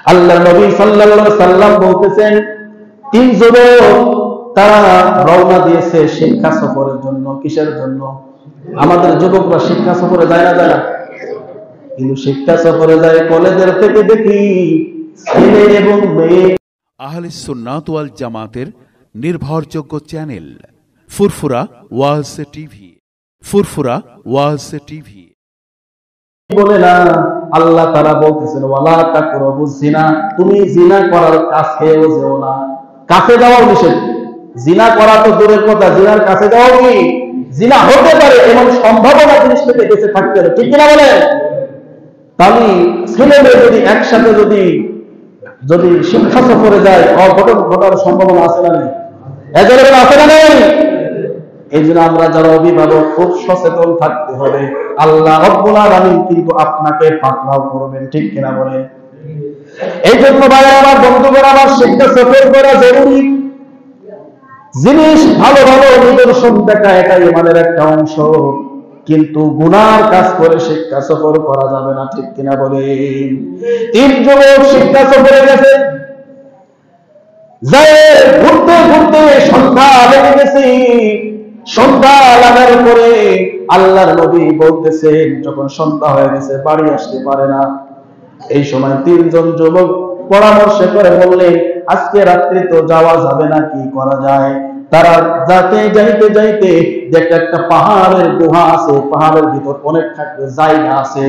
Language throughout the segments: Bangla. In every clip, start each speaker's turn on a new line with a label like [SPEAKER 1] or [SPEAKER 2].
[SPEAKER 1] আল্লাহ নবী সাল্লাল্লাহু আলাইহি সাল্লাম বলতেছেন, তিন যুবক তারা রওনা দিয়েছে শিক্ষা সফরের জন্য। কিসের জন্য? আমাদের যুবকরা শিক্ষা সফরে যায় না, যায় না? কিন্তু শিক্ষা সফরে যায় কলেজের থেকে দেখি ছেলে এবং মেয়ে।
[SPEAKER 2] আহলে সুন্নাত ওয়াল জামাতের নির্ভরযোগ্য চ্যানেল ফুরফুরা ওয়াজ টিভি। ফুরফুরা ওয়াজ টিভি
[SPEAKER 1] বলে না, আল্লাহ তাআলা বলতেছেন ওয়ালা তাকরাবুজ জিনা, তুমি জিনা করার কাছেও যেও না। কাছে যাওয়াও নিষেধ। জিনা করা তো দূরের কথা, জিনার কাছে যাওয়াও কি? জিনা হতে পারে এমন সম্ভাবনা জিনিস থেকে বেঁচে থাকতে হবে, ঠিক কিনা বলেন? তাহলে ছেলে মেয়ে যদি একসাথে যদি শিক্ষা সফরে যায়, অঘটন ঘটার সম্ভাবনা আছে না নেই? এজন্য আছে না নেই? এই জন্য আমরা যারা অভিভাবক খুব সচেতন থাকতে হবে। আল্লাহ রাব্বুল আলামিন কিন্তু আপনাকে পাকড়াও করবেন, ঠিক কিনা বলেন? এই জন্য ভাই আমার, বন্ধুগণ আমার, শিক্ষা সফর করা জরুরি। জিনিস ভালো ভালো নিদর্শন দেখা এটাই আমাদের একটা অংশ, কিন্তু গুনার কাজ করে শিক্ষা সফর করা যাবে না, ঠিক কিনা বলেন? তিন যুবক শিক্ষা সফরে গেছে, যায় ঘুরতে ঘুরতে সন্ধ্যা লেগে গেছে। সন্ধ্যা লাগার পরে আল্লাহর নবী বলতেছেন, যখন সন্ধ্যা হয়ে গেছে বাড়ি আসতে পারে না। এই সময় তিনজন যুবক পরামর্শ করে বললেন, আজকে রাত্রে তো যাওয়া যাবে না, কি করা যায়? তারা যাইতে যাইতে দেখে একটা পাহাড়ের গুহা আছে, পাহাড়ের ভিতর অনেক থাকবে জায়গা আছে।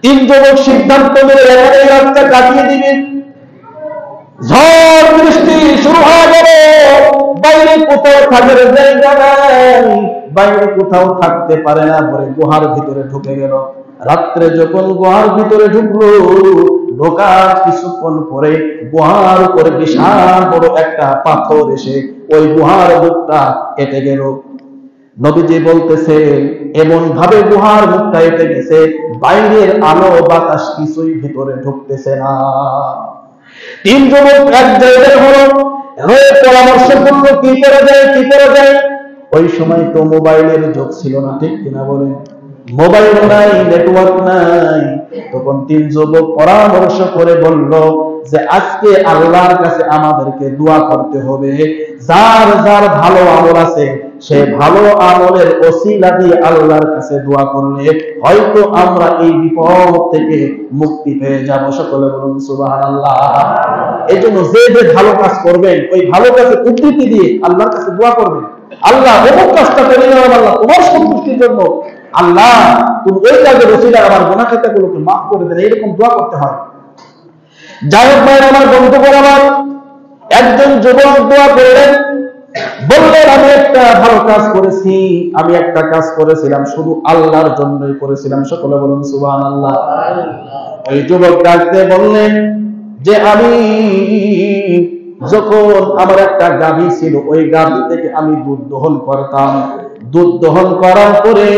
[SPEAKER 1] তিন যুবক সিদ্ধান্ত নিয়ে এখানে রাতটা কাটিয়ে দিবেন। ঝড় বৃষ্টি শুরু হয়ে গেল, বাইরে কোথাও থাকার জায়গা নাই, বাইরে কোথাও থাকতে পারে না, পরে গুহার ভিতরে ঢুকে গেল। রাত্রে যখন গুহার ভিতরে ঢুকলো, ঢোকার কিছুক্ষণ পরে গুহার উপরে বিশাল বড় একটা পাথর এসে ওই গুহার মুখটা কেটে গেল। নবীজি বলতেছে, এমন ভাবে গুহার মুখটা কেটে গেছে, বাইরের আলো বাতাস কিছুই ভিতরে ঢুকতেছে না। তিন যুবক এক জায়গায় হয়ে পরামর্শ করলো, কি করা যায়, কি করা যায়। ওই সময় তো মোবাইলের যুগ ছিল না, ঠিক কিনা বলেন? মোবাইল নাই, নেটওয়ার্ক নাই। তখন তিন যুবক পরামর্শ করে বলল যে আজকে আল্লাহর কাছে আমাদেরকে দোয়া করতে হবে। যার যার ভালো আমল আছে সে ভালো আমলের ওসিলা দিয়ে আল্লাহর কাছে দোয়া করলে হয়তো আমরা এই বিপদ থেকে মুক্তি পেয়ে যাব। সকলে বলুন সুবহানাল্লাহ। এই জন্য যে যে ভালো কাজ করবেন, ওই ভালো কাজের উদ্ধৃতি দিয়ে আল্লাহর কাছে দোয়া করবেন। আল্লাহ অমুক কাজটা করে নিলাম আল্লাহ তোমার সন্তুষ্টির জন্য, আল্লাহ তুমি ওই কাজের ওসিলা আমার গুনাহ খাতাগুলোকে মাফ করে দেন, এরকম দোয়া করতে হয়। যাই হোক ভাই আমার, বন্ধুগণ আমার, একজন যুবক দোয়া করলেন, বললেন আমি একটা ভালো কাজ করেছি, আমি একটা কাজ করেছিলাম শুধু আল্লাহর জন্যই করেছিলাম। সকলে বলুন সুবহানাল্লাহ। ওই যুবক ডাকতে বললেন যে আমি যখন আমার একটা গাভী ছিল, ওই গাভী থেকে আমি দুধ দহন করতাম। দুধ দহন করার পরে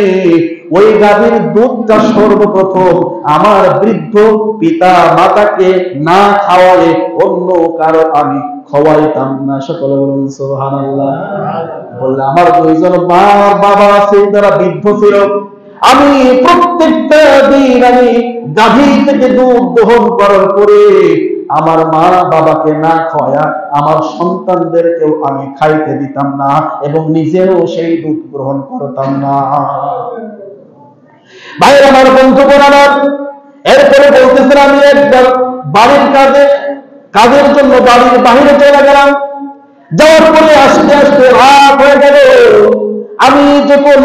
[SPEAKER 1] ওই গাভীর দুধটা সর্বপ্রথম আমার বৃদ্ধ পিতা মাতাকে না খাওয়ালে অন্য কারো আমি খাওয়াইতাম না। সকলে বলুন সুবহানাল্লাহ। বললে আমার দুইজন বাবা আছে, তারা বৃদ্ধ ছিল। আমি প্রত্যেকটা দিন আমি গাভী থেকে দুধ দহন করার পরে আমার মা বাবাকে না খাওয়া আমার সন্তানদেরকেও আমি খাইতে দিতাম না এবং নিজেও সেই দুধ গ্রহণ করতাম না। ভাই আমার, বন্ধুগণ আমার, এরপরে বলতেছেন আমি একবার বাড়ির কাজের জন্য বাড়ির বাহিরে চলে গেলাম। যাওয়ার পরে আস্তে আস্তে রাত হয়ে গেল। আমি যখন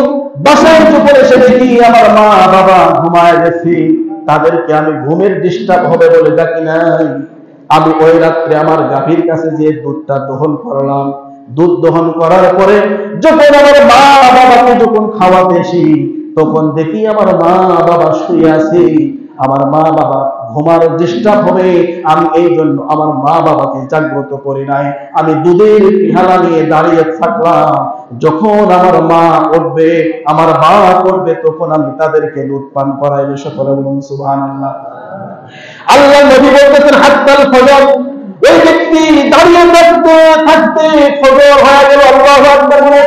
[SPEAKER 1] বাসায় যখন এসে দেখি আমার মা বাবা ঘুমায় গেছি, তাদেরকে আমি ঘুমের ডিস্টার্ব হবে বলে ডাকি নাই। আমি ওই রাত্রে আমার গাভীর কাছে যে দুধটা দহন করলাম, দুধ দহন করার পরে যখন আমার মা বাবাকে যখন খাওয়াতে আসি, তখন দেখি আমার মা বাবা শুয়ে আছে। আমার মা বাবা ঘুমার ডিস্টার্ব হবে, আমি এই জন্য আমার মা বাবাকে জাগ্রত করি নাই। আমি দুধের পিহালা নিয়ে দাঁড়িয়ে থাকলাম। যখন আমার মা উঠবে, আমার বাবা করবে, তখন আমি তাদেরকে দুধ পান করাইবে। সকলে বলুন সুবহানাল্লাহ। আল্লাহ নবী বলতেছেন হাত্তাল ফজর, ওই ব্যক্তি দাঁড়িয়ে থাকতে থাকতে ফজর হয়ে গেল। আল্লাহু আকবার বলে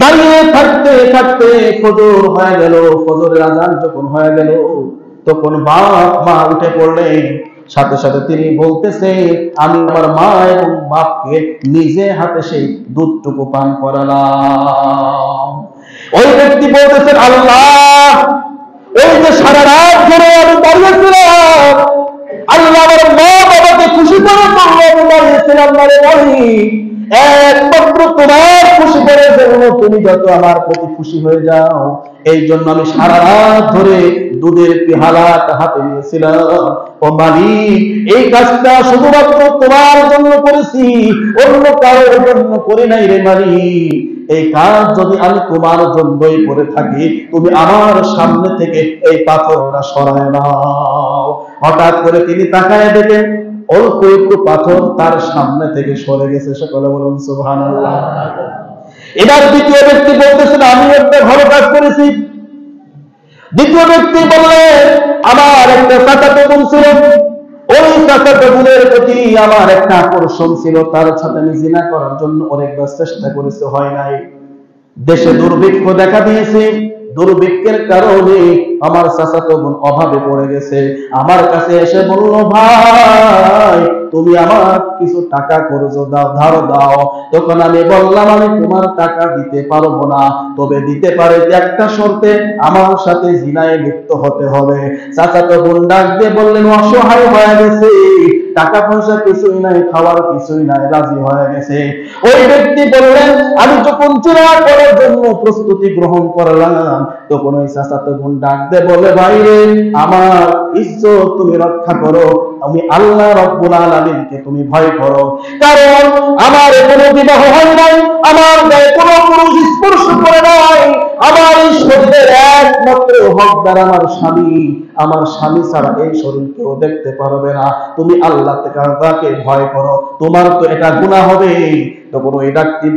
[SPEAKER 1] দাঁড়িয়ে থাকতে থাকতে ফজর হয়ে গেল। ফজরের আযান যখন হয়ে গেল, তখন বাপ মা উঠে পড়লেন। সাথে সাথে তিনি বলতেছে, আমি আমার মা এবং বাপকে নিজে হাতে সেই দুধটুকু পান করালাম। ওই ব্যক্তি বলতেছেন, আল্লাহ, ওই যে সারা রাত ধরে আমি দাঁড়িয়েছিলাম, আল্লাহ আমার মা বাবাকে খুশি করে আমি দাঁড়িয়েছিলাম, মানে বলি একমাত্র তোমার খুশি করার জন্য, তুমি যত আমার প্রতি খুশি হয়ে যাও, এই জন্য আমি সারা রাত ধরে দুধের পেয়ালাটা হাতে নিয়েছিলাম। ও মালিক, এই কাজটা শুধুমাত্র তোমার জন্য করেছি, অন্য কারোর জন্য করি নাই রে মালিক। এই কাজ যদি আমি তোমার জন্যই করে থাকি, তুমি আমার সামনে থেকে এই পাথরটা সরায় নাও। হঠাৎ করে তিনি তাকায় দেখেন অল্প একটু পাথর তার সামনে থেকে সরে গেছে। সকলে বলুন সুবহানাল্লাহ। এবার দ্বিতীয় ব্যক্তি বলতেছেন, আমি একটা ভালো কাজ করেছি। দ্বিতীয় ব্যক্তি বললেন, আমার একটা চাচাতো বোন ছিল, ওই চাচাতো বোনের প্রতি আমার একটা আকর্ষণ ছিল, তার সাথে আমি জিনা করার জন্য অনেকবার চেষ্টা করেছি, হয় নাই। দেশে দুর্ভিক্ষ দেখা দিয়েছে, দুর্ভিক্ষের কারণে আমার চাচাতো বোন অভাবে পড়ে গেছে। আমার কাছে এসে বলল, ভাই তুমি আমার কিছু টাকা কর্জ দাও, ধার দাও। তখন আমি বললাম, আমি তোমার টাকা দিতে পারবো না, তবে দিতে পারে যে একটা শর্তে, আমার সাথে জিনায় লিপ্ত হতে হবে। চাচাতো বোন ডাক দিয়ে বললেন, অসহায় হয়ে গেছে, টাকা পয়সা কিছুই নাই, খাওয়ার কিছুই নাই, রাজি হয়ে গেছে। ওই ব্যক্তি বললেন, আমি যখন জিনা করার জন্য প্রস্তুতি গ্রহণ করলাম, তখন ওই চাচাতো বোন ডাক দিয়ে বলে, ভাই রে, আমার ইজ্জত তুমি রক্ষা করো, আমি আল্লাহ রাব্বুল আলামিনকে তুমি ভয় করো, কারণ আমার কোনো বিবাহ হয় নাই, আমার গায়ে কোনো পুরুষ স্পর্শ করে নাই, আমার এই শরীরের একমাত্র হকদার আমার স্বামী, আমার স্বামী ছাড়া এই শরীর কেউ দেখতে পারবে না, তুমি আল্লাহ তাআলাকে ভয় করো, তোমার তো এটা গুনাহ হবে। তখন ওই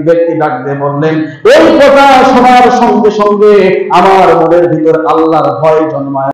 [SPEAKER 1] ব্যক্তি ডাক দিয়ে বললেন, এই কথা শোনার সঙ্গে সঙ্গে আমার মনের ভিতর আল্লাহর ভয় জন্মায়।